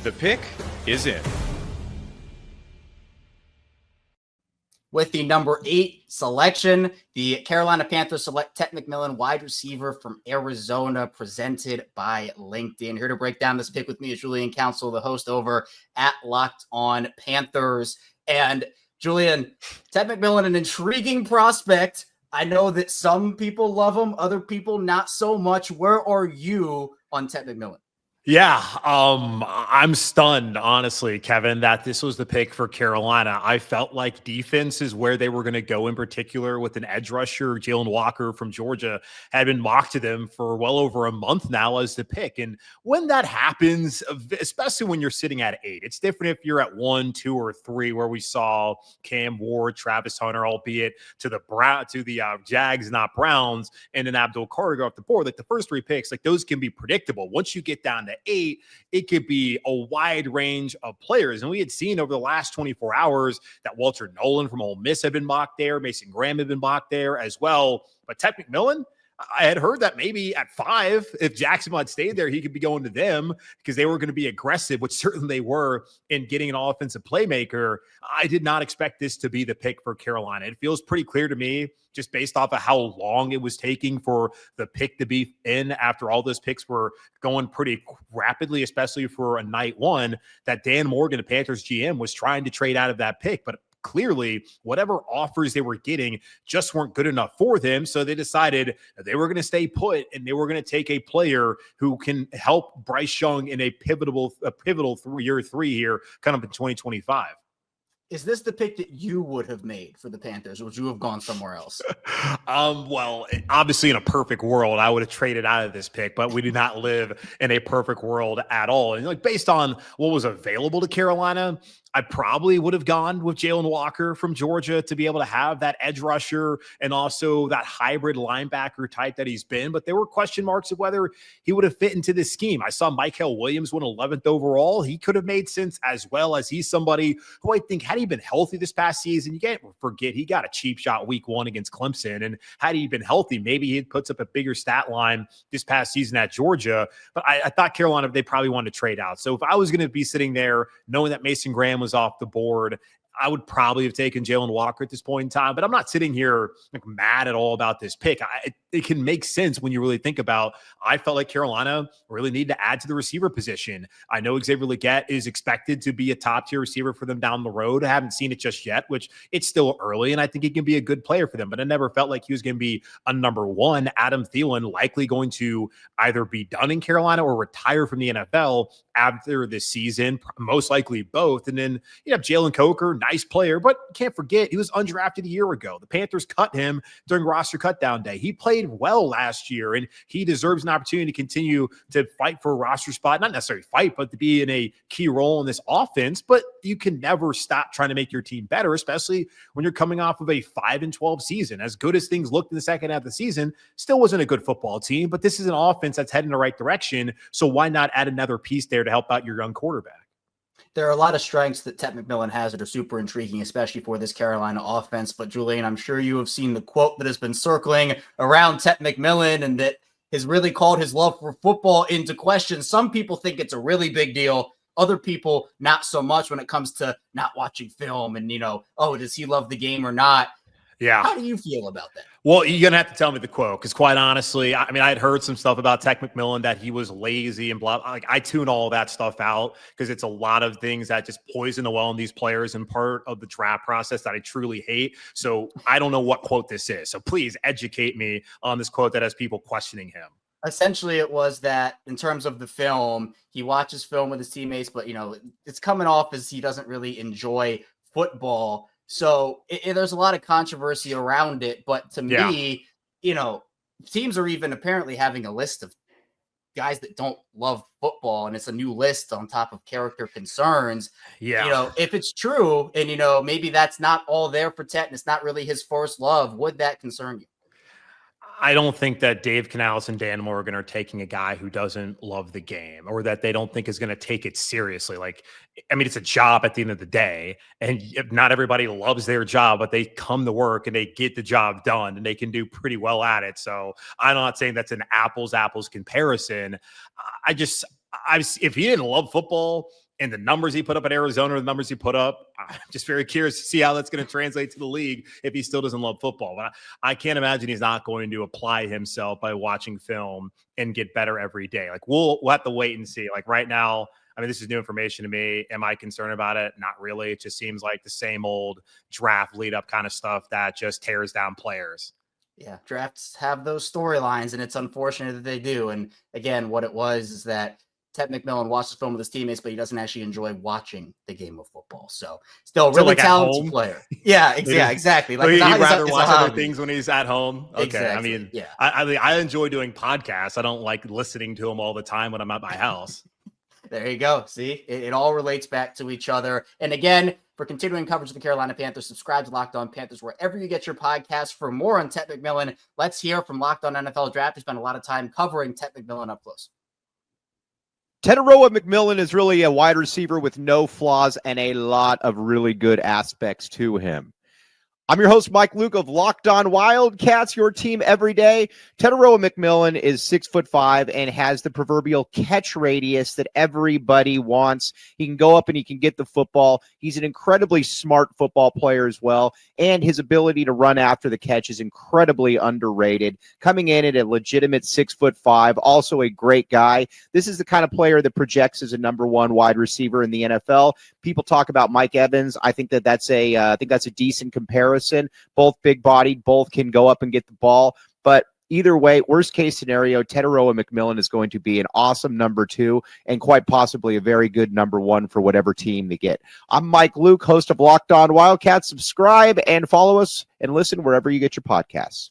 The pick is in. With the number 8 selection, the Carolina Panthers select Tet McMillan, wide receiver from Arizona, presented by LinkedIn. Here to break down this pick with me is Julian Council, the host over at Locked On Panthers. And Julian, Tet McMillan, an intriguing prospect. I know that some people love him, other people not so much. Where are you on Tet McMillan? Yeah, I'm stunned, honestly, Kevin, that this was the pick for Carolina. I felt like defense is where they were going to go in particular with an edge rusher. Jalen Walker from Georgia had been mocked to them for well over a month now as the pick. And when that happens, especially when you're sitting at 8, it's different if you're at 1, 2, or 3, where we saw Cam Ward, Travis Hunter, albeit to the Jags, not Browns, and then Abdul Carter go off the board. Like the first 3 picks, like those can be predictable. Once you get down to 8, it could be a wide range of players. And we had seen over the last 24 hours that Walter Nolan from Ole Miss had been mocked there. Mason Graham had been mocked there as well. But Tet McMillan, I had heard that maybe at 5, if Jacksonville had stayed there, he could be going to them because they were going to be aggressive, which certainly they were in getting an offensive playmaker. I did not expect this to be the pick for Carolina. It feels pretty clear to me, just based off of how long it was taking for the pick to be in after all those picks were going pretty rapidly, especially for a night 1, that Dan Morgan, the Panthers GM, was trying to trade out of that pick. But clearly, whatever offers they were getting just weren't good enough for them. So they decided they were going to stay put and they were going to take a player who can help Bryce Young in a pivotal year 3 here, kind of in 2025. Is this the pick that you would have made for the Panthers, or would you have gone somewhere else? Well, obviously in a perfect world, I would have traded out of this pick, but we do not live in a perfect world at all. And like based on what was available to Carolina, I probably would have gone with Jalen Walker from Georgia to be able to have that edge rusher and also that hybrid linebacker type that he's been. But there were question marks of whether he would have fit into this scheme. I saw Michael Williams went 11th overall. He could have made sense as well, as he's somebody who I think had he been healthy this past season, you can't forget he got a cheap shot week 1 against Clemson. And had he been healthy, maybe he puts up a bigger stat line this past season at Georgia. But I thought Carolina, they probably wanted to trade out. So if I was going to be sitting there knowing that Mason Graham was off the board, I would probably have taken Jalen Walker at this point in time, but I'm not sitting here like mad at all about this pick. It can make sense when you really think about, I felt like Carolina really needed to add to the receiver position. I know Xavier Legette is expected to be a top tier receiver for them down the road. I haven't seen it just yet, which it's still early, and I think he can be a good player for them, but I never felt like he was going to be a number 1. Adam Thielen likely going to either be done in Carolina or retire from the NFL after this season, most likely both. And then you have Jalen Coker, nice player, but can't forget he was undrafted a year ago. The Panthers cut him during roster cutdown day. He played well last year, and he deserves an opportunity to continue to fight for a roster spot, not necessarily fight, but to be in a key role in this offense. But you can never stop trying to make your team better, especially when you're coming off of a 5-12 season. As good as things looked in the second half of the season, still wasn't a good football team, but this is an offense that's heading in the right direction. So why not add another piece there to help out your young quarterback? There are a lot of strengths that Tet McMillan has that are super intriguing, especially for this Carolina offense. But Julian, I'm sure you have seen the quote that has been circling around Tet McMillan and that has really called his love for football into question. Some people think it's a really big deal. Other people, not so much when it comes to not watching film and, oh, does he love the game or not? Yeah. How do you feel about that? Well, you're going to have to tell me the quote, because quite honestly, I mean, I had heard some stuff about Tet McMillan that he was lazy and blah. Like, I tune all that stuff out because it's a lot of things that just poison the well in these players and part of the draft process that I truly hate. So I don't know what quote this is. So please educate me on this quote that has people questioning him. Essentially, it was that in terms of the film, he watches film with his teammates, but, it's coming off as he doesn't really enjoy football. So there's a lot of controversy around it. But to me, teams are even apparently having a list of guys that don't love football, and it's a new list on top of character concerns. Yeah. If it's true and, maybe that's not all there for Tet and it's not really his first love, would that concern you? I don't think that Dave Canales and Dan Morgan are taking a guy who doesn't love the game, or that they don't think is going to take it seriously. Like, I mean, it's a job at the end of the day, and not everybody loves their job, but they come to work and they get the job done and they can do pretty well at it. So I'm not saying that's an apples comparison. If he didn't love football and the numbers he put up at Arizona, the numbers he put up, I'm just very curious to see how that's going to translate to the league if he still doesn't love football. But I can't imagine he's not going to apply himself by watching film and get better every day. Like we'll have to wait and see. Like right now, I mean, this is new information to me. Am I concerned about it? Not really. It just seems like the same old draft lead up kind of stuff that just tears down players. Yeah, drafts have those storylines, and it's unfortunate that they do. And again, what it was is that Tet McMillan watches film with his teammates, but he doesn't actually enjoy watching the game of football. So still a really like talented player. Yeah, exactly. Like he'd rather watch other things when he's at home. Okay. Exactly. I mean, yeah. I enjoy doing podcasts. I don't like listening to them all the time when I'm at my house. There you go. See, it all relates back to each other. And again, for continuing coverage of the Carolina Panthers, subscribe to Locked On Panthers wherever you get your podcasts. For more on Tet McMillan, let's hear from Locked On NFL Draft. He spent a lot of time covering Tet McMillan up close. Tetairoa McMillan is really a wide receiver with no flaws and a lot of really good aspects to him. I'm your host, Mike Luke of Locked On Wildcats, your team every day. Tetairoa McMillan is 6'5" and has the proverbial catch radius that everybody wants. He can go up and he can get the football. He's an incredibly smart football player as well, and his ability to run after the catch is incredibly underrated. Coming in at a legitimate 6'5", also a great guy. This is the kind of player that projects as a number one wide receiver in the NFL. People talk about Mike Evans. I think that's a decent comparison. Both big-bodied, both can go up and get the ball. But either way, worst-case scenario, Tetairoa McMillan is going to be an awesome number 2 and quite possibly a very good number 1 for whatever team they get. I'm Mike Luke, host of Locked On Wildcats. Subscribe and follow us and listen wherever you get your podcasts.